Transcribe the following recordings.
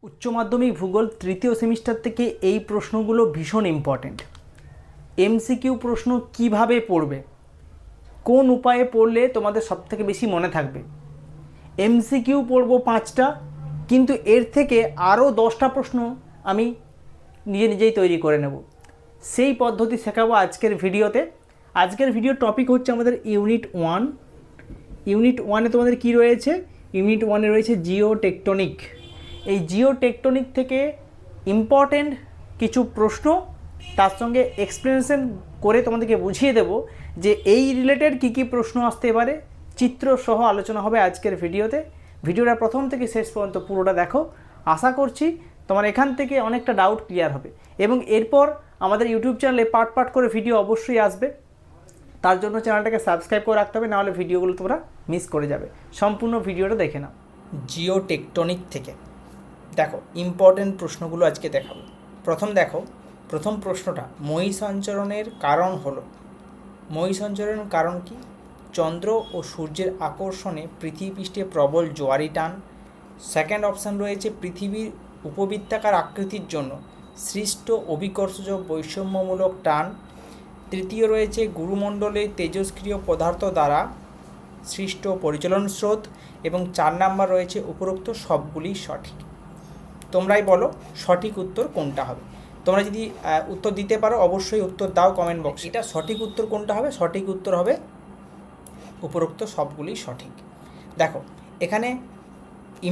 উচ্চ মাধ্যমিক ভূগোল তৃতীয় সেমিস্টার থেকে এই প্রশ্নগুলো ভীষণ ইম্পর্টেন্ট। এমসিকিউ প্রশ্ন কিভাবে পড়বে, কোন উপায়ে পড়লে তোমাদের সবথেকে বেশি মনে থাকবে। এমসিকিউ পড়বো 5টা, কিন্তু এর থেকে আরও 10টা প্রশ্ন আমি নিজেই তৈরি করে নেব। সেই পদ্ধতি শেখাবো আজকের ভিডিওতে। আজকের ভিডিওর টপিক হচ্ছে আমাদের ইউনিট 1। ইউনিট 1-এ তোমাদের কি রয়েছে? ইউনিট 1-এ রয়েছে জিও টেকটনিক। এই জিও টেকটনিক থেকে ইম্পর্টেন্ট কিছু প্রশ্ন, তার সঙ্গে এক্সপ্লেনেশন করে তোমাদেরকে বুঝিয়ে দেব যে এই রিলেটেড কী প্রশ্ন আসতে পারে। চিত্র সহ আলোচনা হবে আজকের ভিডিওতে। ভিডিওটা প্রথম থেকে শেষ পর্যন্ত পুরোটা দেখো। আশা করছি তোমার এখান থেকে অনেকটা ডাউট ক্লিয়ার হবে, এবং এরপর আমাদের ইউটিউব চ্যানেলে পার্ট করে ভিডিও অবশ্যই আসবে। তার জন্য চ্যানেলটাকে সাবস্ক্রাইব করে রাখতে হবে, নাহলে ভিডিওগুলো তোমরা মিস করে যাবে। সম্পূর্ণ ভিডিওটা দেখে নাও। জিও টেকটনিক থেকে দেখো ইম্পর্টেন্ট প্রশ্নগুলো আজকে দেখাবো। প্রথম প্রশ্নটা, মহী সঞ্চরণের কারণ হলো। মহী সঞ্চরণের কারণ কি? চন্দ্র ও সূর্যের আকর্ষণে পৃথিবীপৃষ্ঠে প্রবল জোয়ারি টান। সেকেন্ড অপশান রয়েছে পৃথিবীর উপবৃত্তাকার আকৃতির জন্য সৃষ্ট অভিকর্ষজ বৈষম্যমূলক টান। তৃতীয় রয়েছে গুরুমণ্ডলে তেজস্ক্রিয় পদার্থ দ্বারা সৃষ্ট পরিচলন স্রোত। এবং 4 নাম্বার রয়েছে উপরোক্ত সবগুলি সঠিক। তোমরাই বলো সঠিক উত্তর কোনটা হবে। তোমরা যদি উত্তর দিতে পারো অবশ্যই উত্তর দাও কমেন্ট বক্সে। এটা সঠিক উত্তর কোনটা হবে? সঠিক উত্তর হবে উপরোক্ত সবগুলি সঠিক। দেখো এখানে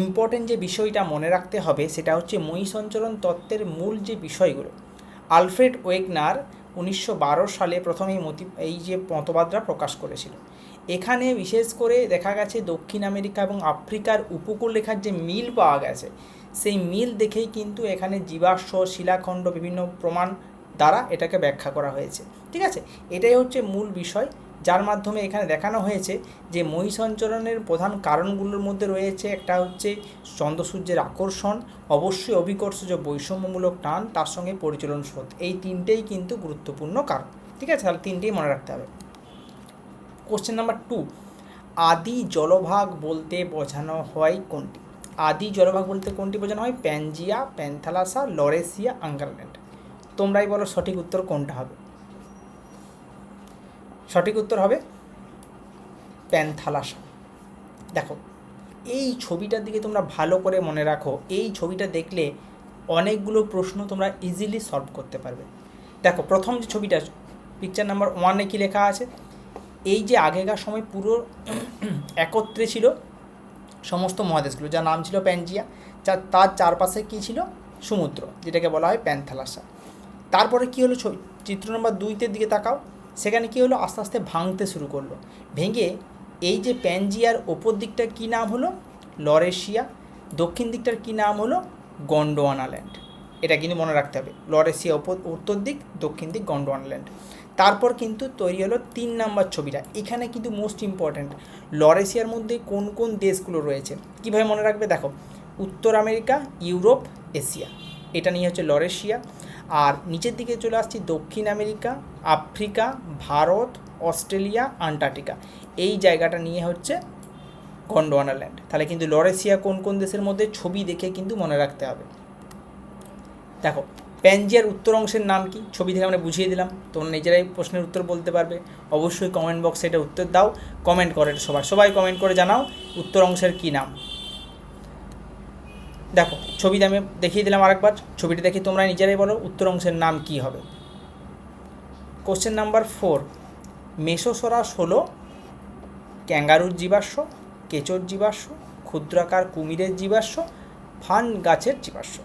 ইম্পর্টেন্ট যে বিষয়টা মনে রাখতে হবে সেটা হচ্ছে মহী সঞ্চরণ তত্ত্বের মূল যে বিষয়গুলো। আলফ্রেড ওয়েগনার 1912 সালে প্রথম এই যে মতবাদটা প্রকাশ করেছিল। এখানে বিশেষ করে দেখা গেছে দক্ষিণ আমেরিকা এবং আফ্রিকার উপকূলরেখার যে মিল পাওয়া গেছে, সেই মিল দেখেই কিন্তু এখানে জীবাশ্ম, শিলাখণ্ড, বিভিন্ন প্রমাণ দ্বারা এটাকে ব্যাখ্যা করা হয়েছে। ঠিক আছে, এটাই হচ্ছে মূল বিষয়, যার মাধ্যমে এখানে দেখানো হয়েছে যে মহী সঞ্চরণের প্রধান কারণগুলোর মধ্যে রয়েছে একটা হচ্ছে চন্দ্র সূর্যের আকর্ষণ, অবশ্যই অভিকর্ষজ বৈষম্যমূলক টান, তার সঙ্গে পরিচলন স্রোত। এই তিনটেই কিন্তু গুরুত্বপূর্ণ কারণ। ঠিক আছে, তাহলে তিনটেই মনে রাখতে হবে। কোশ্চেন নাম্বার 2, আদি জলভাগ বলতে বোঝানো হয় কোনটি? আদি জলভাগ বলতে কোনটি বোঝানো হয়? Pangaea, Panthalassa, লরেসিয়া, আঙ্গারল্যান্ড। তোমরাই বলো সঠিক উত্তর কোনটা হবে। সঠিক উত্তর হবে প্যান্থালাসা। দেখো এই ছবিটার দিকে তোমরা ভালো করে মনে রাখো। এই ছবিটা দেখলে অনেকগুলো প্রশ্ন তোমরা ইজিলি সলভ করতে পারবে। দেখো প্রথম যে ছবিটা, পিকচার নাম্বার 1-এ কী লেখা আছে? এই যে আগেকার সময় পুরো একত্রে ছিল সমস্ত মহাদেশগুলো, যার নাম ছিল প্যানজিয়া, তার চারপাশে কী ছিল? সমুদ্র, যেটাকে বলা হয় প্যান্থালাসা। তারপরে কী হলো? চিত্র নম্বর 2-তে দিকে তাকাও। সেখানে কী হলো? আস্তে আস্তে ভাঙতে শুরু করলো। ভেঙে এই যে প্যানজিয়ার ওপর দিকটার কী নাম হলো? লরেশিয়া। দক্ষিণ দিকটার কী নাম হলো? গন্ডোয়ানাল্যান্ড। এটা কিন্তু মনে রাখতে হবে। লরেশিয়া উত্তর দিক, দক্ষিণ দিক গন্ডোয়ানাল্যান্ড। তারপর কিন্তু তৈরি হলো 3 নাম্বার ছবিটা। এখানে কিন্তু মোস্ট ইম্পর্ট্যান্ট, লরেশিয়ার মধ্যে কোন কোন দেশগুলো রয়েছে কীভাবে মনে রাখবে? দেখো উত্তর আমেরিকা, ইউরোপ, এশিয়া, এটা নিয়ে হচ্ছে লরেশিয়া। আর নিচের দিকে চলে আসছি দক্ষিণ America, Africa, Bharat, Australia, Antarctica, এই জায়গাটা নিয়ে হচ্ছে গন্ডোয়ানাল্যান্ড। তাহলে কিন্তু লরেশিয়া কোন কোন দেশের মধ্যে, ছবি দেখে কিন্তু মনে রাখতে হবে। দেখো প্যানজিয়ার উত্তর অংশের নাম কি? ছবি থেকে আমরা বুঝিয়ে দিলাম, তোমরা নিজেরাই প্রশ্নের উত্তর বলতে পারবে। অবশ্যই কমেন্ট বক্সে এটা উত্তর দাও। কমেন্ট করে সবাই কমেন্ট করে জানাও উত্তর অংশের কী নাম। দেখো ছবিতে আমি দেখিয়ে দিলাম আরেকবার, ছবিটা দেখে তোমরা নিজেরাই বলো উত্তর অংশের নাম কি হবে। কোশ্চেন নাম্বার 4, মেসোসরাস হলো ক্যাঙ্গারুর জীবাশ্ম, কেঁচোর জীবাশ্ম, ক্ষুদ্রাকার কুমিরের জীবাশ্ম, ফান গাছের জীবাশ্ম।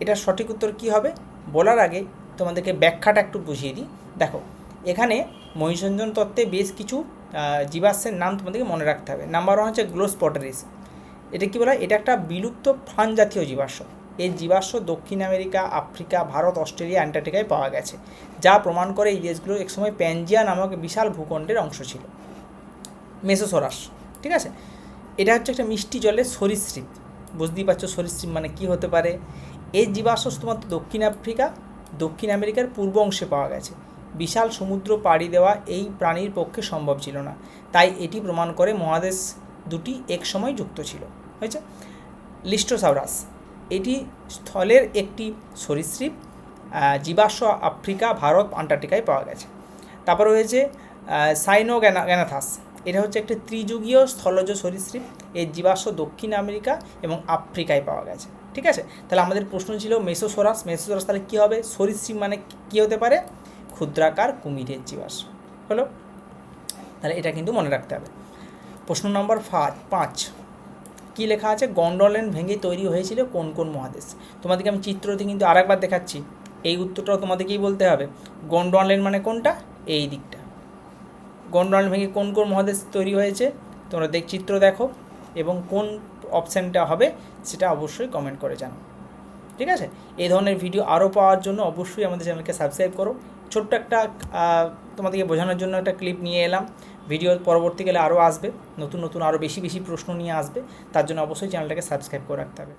এটার সঠিক উত্তর কী হবে বলার আগে তোমাদেরকে ব্যাখ্যাটা একটু বুঝিয়ে দিই। দেখো এখানে মহী সঞ্চরণ তত্ত্বে বেশ কিছু জীবাশ্মের নাম তোমাদেরকে মনে রাখতে হবে। নাম্বার 1 হচ্ছে গ্লোস্পটেরিস। এটা কী বলা হয়? এটা একটা বিলুপ্ত ফান জাতীয় জীবাশ্ম। এই জীবাশ্ম দক্ষিণ আমেরিকা, আফ্রিকা, ভারত, অস্ট্রেলিয়া, অ্যান্টার্কটিকায় পাওয়া গেছে, যা প্রমাণ করে এই দেশগুলো একসময় প্যানজিয়া নামক বিশাল ভূখণ্ডের অংশ ছিল। মেসোসরাস, ঠিক আছে, এটা হচ্ছে একটা মিষ্টি জলের সরীসৃপ। বুঝতেই পারছো সরীসৃপ মানে কী হতে পারে। এই জীবাশ্ম শুধুমাত্র দক্ষিণ আমেরিকার পূর্ব অংশে পাওয়া গেছে। বিশাল সমুদ্র পাড়ি দেওয়া এই প্রাণীর পক্ষে সম্ভব ছিল না, তাই এটি প্রমাণ করে মহাদেশ দুটি এক সময় যুক্ত ছিল। হয়েছে। লিস্টোসাউরাস, এটি স্থলের একটি সরীসৃপ, জীবাশ্ম আফ্রিকা, ভারত, আন্টার্কটিকায় পাওয়া গেছে। তারপর রয়েছে সাইনোগ্যানাথাস, এটা হচ্ছে একটি ত্রিযুগীয় স্থলজ সরীসৃপ, এর জীবাশ্ম দক্ষিণ আমেরিকা এবং আফ্রিকায় পাওয়া গেছে। ঠিক আছে, তাহলে আমাদের প্রশ্ন ছিল মেসোসরাস। তাহলে কী হবে? সরীসৃপ মানে কী হতে পারে? ক্ষুদ্রাকার কুমিরের জীবাশ্ম হলো। তাহলে এটা কিন্তু মনে রাখতে হবে। প্রশ্ন নম্বর 5 কী লেখা আছে? গন্ডোলান ভেঙে তৈরি হয়েছিল কোন কোন মহাদেশ? তোমাদেরকে আমি চিত্রতে কিন্তু আরেকবার দেখাচ্ছি, এই উত্তরটাও তোমাদেরকেই বলতে হবে। গন্ডোলান মানে কোনটা? এই দিকটা। গন্ডোলান ভেঙে কোন কোন মহাদেশ তৈরি হয়েছে? তোমরা চিত্র দেখো এবং কোন অপশানটা হবে সেটা অবশ্যই কমেন্ট করে জানাও। ঠিক আছে, এই ধরনের ভিডিও আরও পাওয়ার জন্য অবশ্যই আমাদের চ্যানেলকে সাবস্ক্রাইব করো। ছোট্ট একটা তোমাদেরকে বোঝানোর জন্য একটা ক্লিপ নিয়ে এলাম। ভিডিও পরবর্তীকালে আরও আসবে, নতুন নতুন আরও বেশি বেশি প্রশ্ন নিয়ে আসবে, তার জন্য অবশ্যই চ্যানেলটাকে সাবস্ক্রাইব করে রাখতে হবে।